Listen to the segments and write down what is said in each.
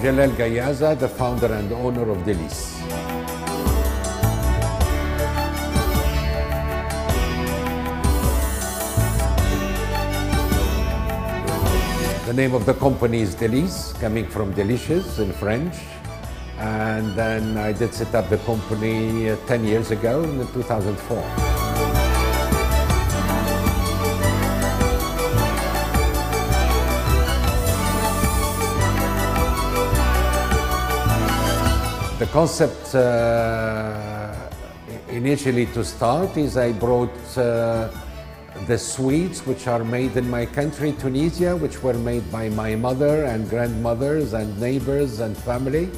Jalel Ghayaza, the founder and owner of Delice. The name of the company is Delice, coming from delicious in French. And then I did set up the company 10 years ago in 2004. The concept initially to start is I brought the sweets which are made in my country, Tunisia, which were made by my mother and grandmothers and neighbors and family.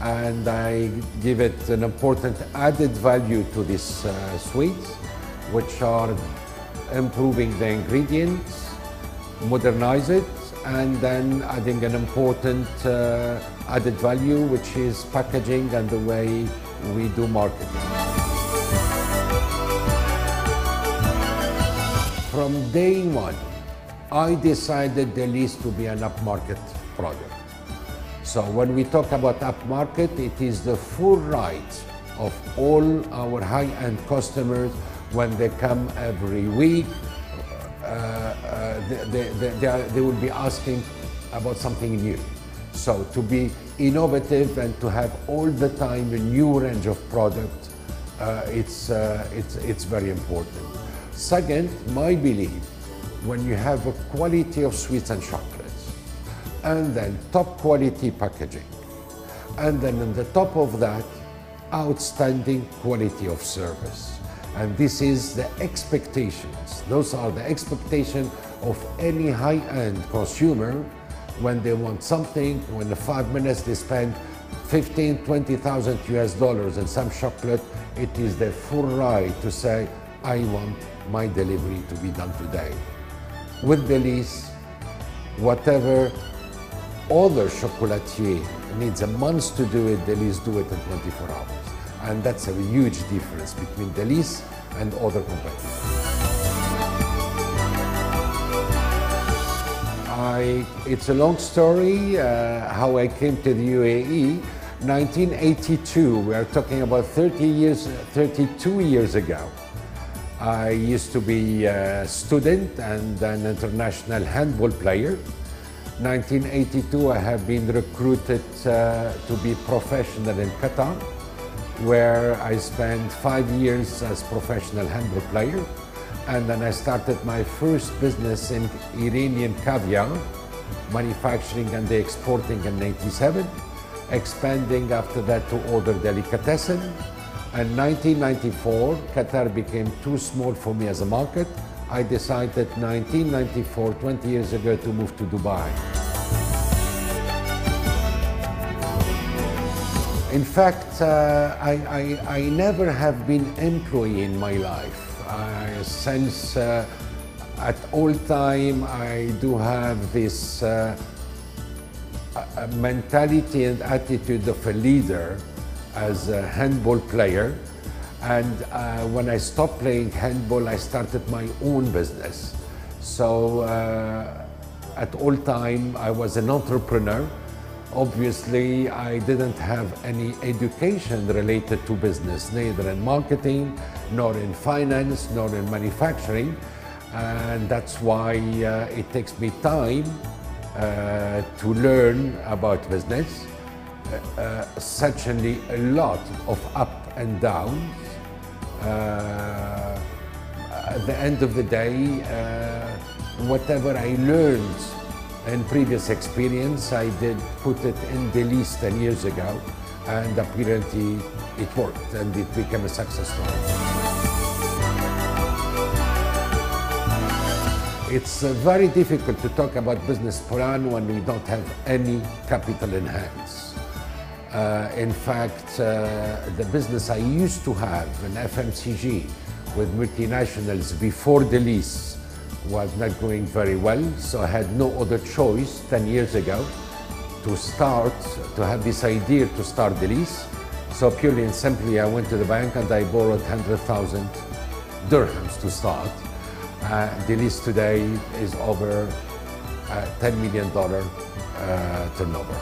And I give it an important added value to these sweets, which are improving the ingredients, modernize it, and then adding an important added value, which is packaging and the way we do marketing. From day one, I decided Delice to be an upmarket product. So when we talk about upmarket, it is the full right of all our high-end customers when they come every week. They will be asking about something new. So to be innovative and to have all the time a new range of product, it's very important. Second, my belief, when you have a quality of sweets and chocolates, and then top quality packaging, and then on the top of that, outstanding quality of service. And this is the expectations. Those are the expectations of any high-end consumer when they want something, when in 5 minutes they spend 15, 20,000 US dollars in some chocolate, it is their full right to say, I want my delivery to be done today. With Delice, whatever other chocolatier needs a month to do it, Delice do it in 24 hours. And that's a huge difference between Delice and other competitors. It's a long story how I came to the UAE. 1982, we are talking about 32 years ago. I used to be a student and an international handball player. 1982, I have been recruited to be professional in Qatar, where I spent 5 years as professional handball player. And then I started my first business in Iranian caviar, manufacturing and exporting in 1987, expanding after that to other delicatessen. In 1994, Qatar became too small for me as a market. I decided 1994, 20 years ago, to move to Dubai. In fact, I never have been employee in my life. Since at all time, I do have this mentality and attitude of a leader as a handball player. And when I stopped playing handball, I started my own business. So at all time, I was an entrepreneur. Obviously, I didn't have any education related to business, neither in marketing, nor in finance, nor in manufacturing. And that's why it takes me time to learn about business. Certainly a lot of up and downs. At the end of the day, whatever I learned in previous experience, I did put it in Delice 10 years ago, and apparently it worked and it became a success story. It's very difficult to talk about business plan when we don't have any capital in hands. In fact, the business I used to have in FMCG with multinationals before Delice was not going very well, so I had no other choice 10 years ago to have this idea to start Delice. So purely and simply, I went to the bank and I borrowed 100,000 dirhams to start. Delice today is over $10 million turnover.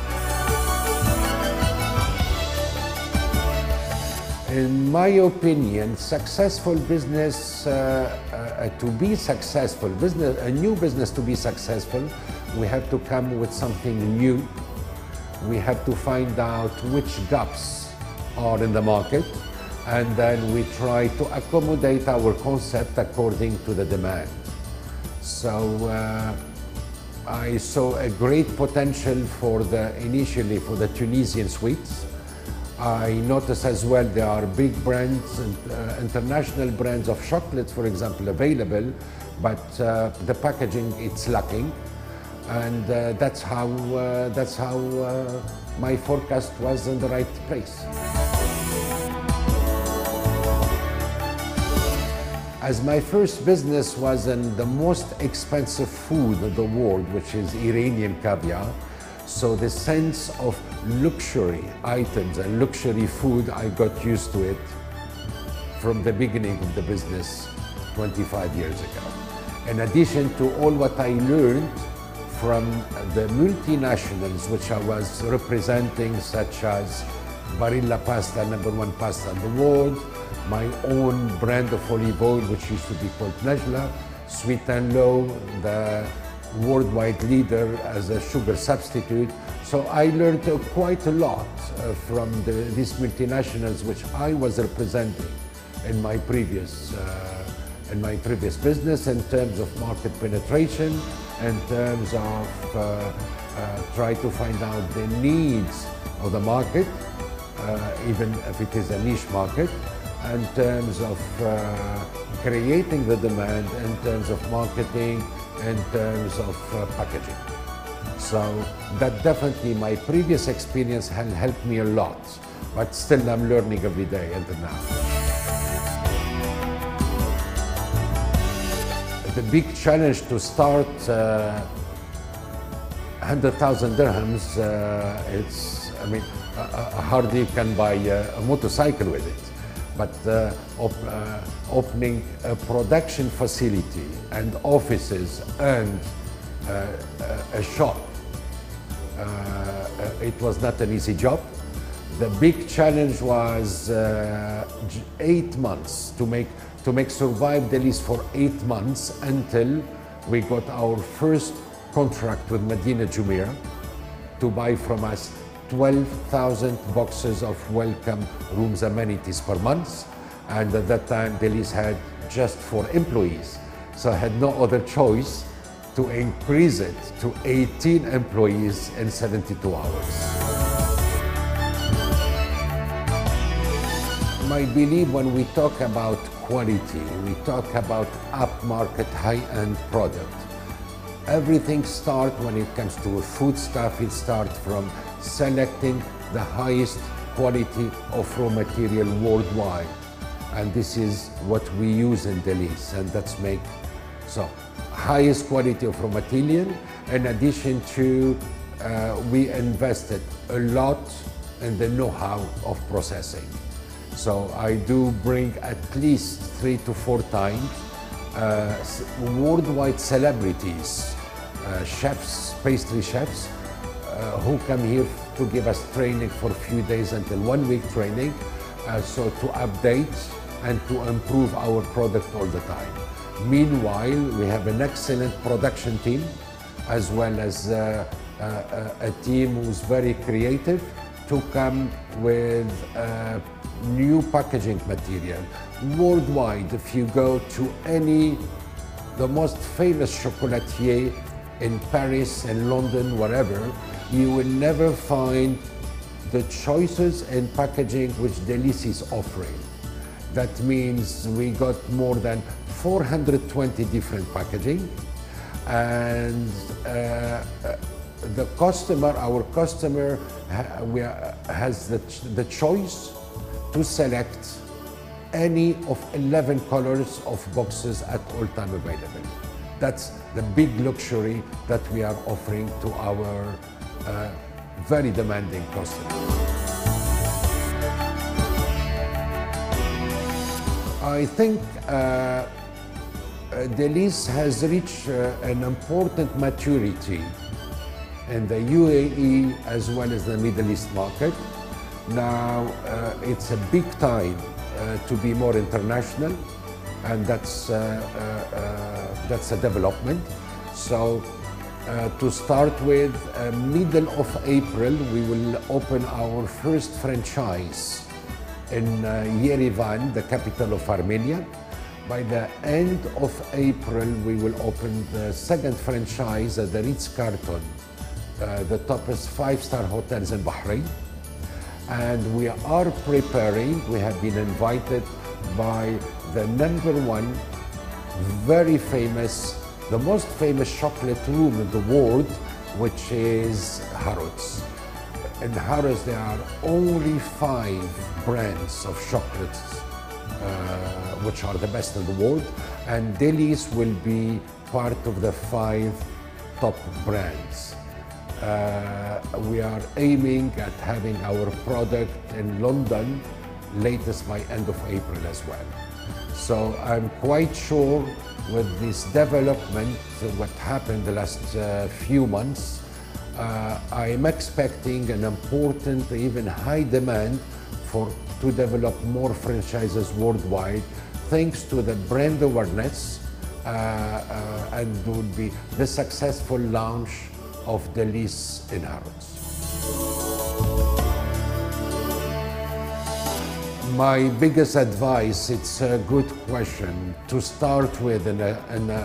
In my opinion, successful business, to be successful, a new business to be successful, we have to come with something new. We have to find out which gaps are in the market, and then we try to accommodate our concept according to the demand. So I saw a great potential initially for the Tunisian sweets. I noticed as well there are big brands, international brands of chocolates, for example, available, but the packaging, it's lacking. And that's how my forecast was in the right place. As my first business was in the most expensive food in the world, which is Iranian caviar, so the sense of luxury items and luxury food, I got used to it from the beginning of the business 25 years ago. In addition to all what I learned from the multinationals which I was representing, such as Barilla Pasta, #1 pasta in the world, my own brand of olive oil, which used to be called Najla, Sweet and Low, the worldwide leader as a sugar substitute. So I learned quite a lot from these multinationals which I was representing in my previous business, in terms of market penetration, in terms of try to find out the needs of the market, even if it is a niche market, in terms of creating the demand, in terms of marketing, in terms of packaging. So that definitely, my previous experience has helped me a lot, but still I'm learning every day until now. The big challenge to start 100,000 dirhams, hardly you can buy a motorcycle with it. But opening a production facility and offices and a shop, it was not an easy job. The big challenge was 8 months to make survive Delice for 8 months until we got our first contract with Medina Jumeirah to buy from us 12,000 boxes of welcome rooms amenities per month. And at that time, Delice had just 4 employees. So I had no other choice to increase it to 18 employees in 72 hours. My belief, when we talk about quality, we talk about upmarket, high-end product. Everything starts when it comes to food stuff, it starts from selecting the highest quality of raw material worldwide. And this is what we use in Delice, and that's highest quality of raw material. In addition to, we invested a lot in the know-how of processing. So I do bring at least 3 to 4 times worldwide celebrities, chefs, pastry chefs, who come here to give us training for a few days until 1 week training, so to update and to improve our product all the time. Meanwhile, we have an excellent production team, as well as a team who's very creative to come with new packaging material. Worldwide, if you go to the most famous chocolatier in Paris and London, wherever, you will never find the choices in packaging which Delice is offering. That means we got more than 420 different packaging, and our customer has the choice to select any of 11 colors of boxes at all time available. That's the big luxury that we are offering to our very demanding customers. I think Delice has reached an important maturity in the UAE as well as the Middle East market. Now, it's a big time to be more international, and that's a development. So, to start with, middle of April, we will open our first franchise in Yerevan, the capital of Armenia. By the end of April, we will open the second franchise at the Ritz-Carlton, the toughest five-star hotels in Bahrain. And we are preparing, we have been invited by the #1 very famous, the most famous chocolate room in the world, which is Harrods. In Harrods, there are only 5 brands of chocolates which are the best in the world, and Delice will be part of the 5 top brands. We are aiming at having our product in London latest by end of April as well. So I'm quite sure with this development, what happened the last few months, I am expecting an important, even high demand to develop more franchises worldwide, thanks to the brand awareness and would be the successful launch of Delice in Harrods. My biggest advice, it's a good question, to start with in an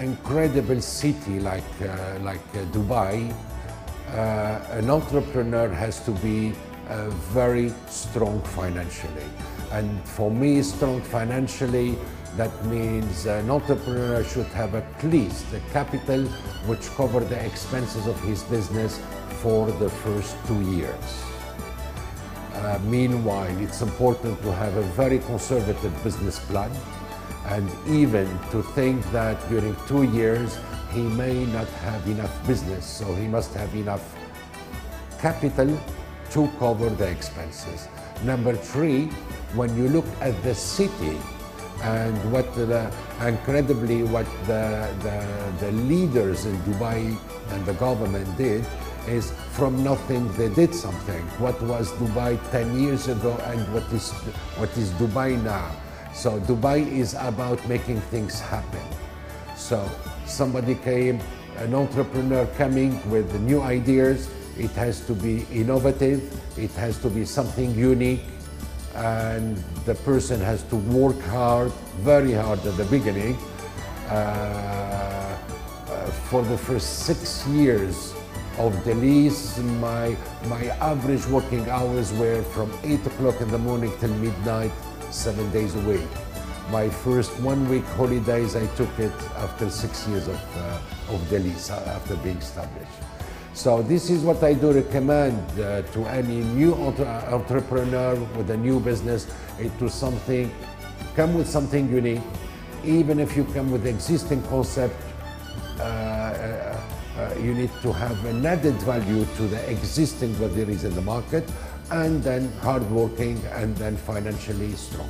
incredible city like Dubai. An entrepreneur has to be very strong financially. And for me, strong financially, that means an entrepreneur should have at least a capital which cover the expenses of his business for the first 2 years. Meanwhile, it's important to have a very conservative business plan, and even to think that during 2 years he may not have enough business, so he must have enough capital to cover the expenses. Number 3, when you look at the city and what incredibly what the leaders in Dubai and the government did is from nothing they did something. What was Dubai 10 years ago and what is Dubai now? So Dubai is about making things happen. So somebody came, an entrepreneur coming with new ideas. It has to be innovative, it has to be something unique, and the person has to work hard, very hard at the beginning. For the first 6 years of Delice, my average working hours were from 8 o'clock in the morning till midnight, 7 days a week. My first 1 week holidays, I took it after 6 years of Delice, after being established. So this is what I do recommend to any new entrepreneur with a new business, come with something unique. Even if you come with existing concept, you need to have an added value to the existing what there is in the market, and then hardworking and then financially strong.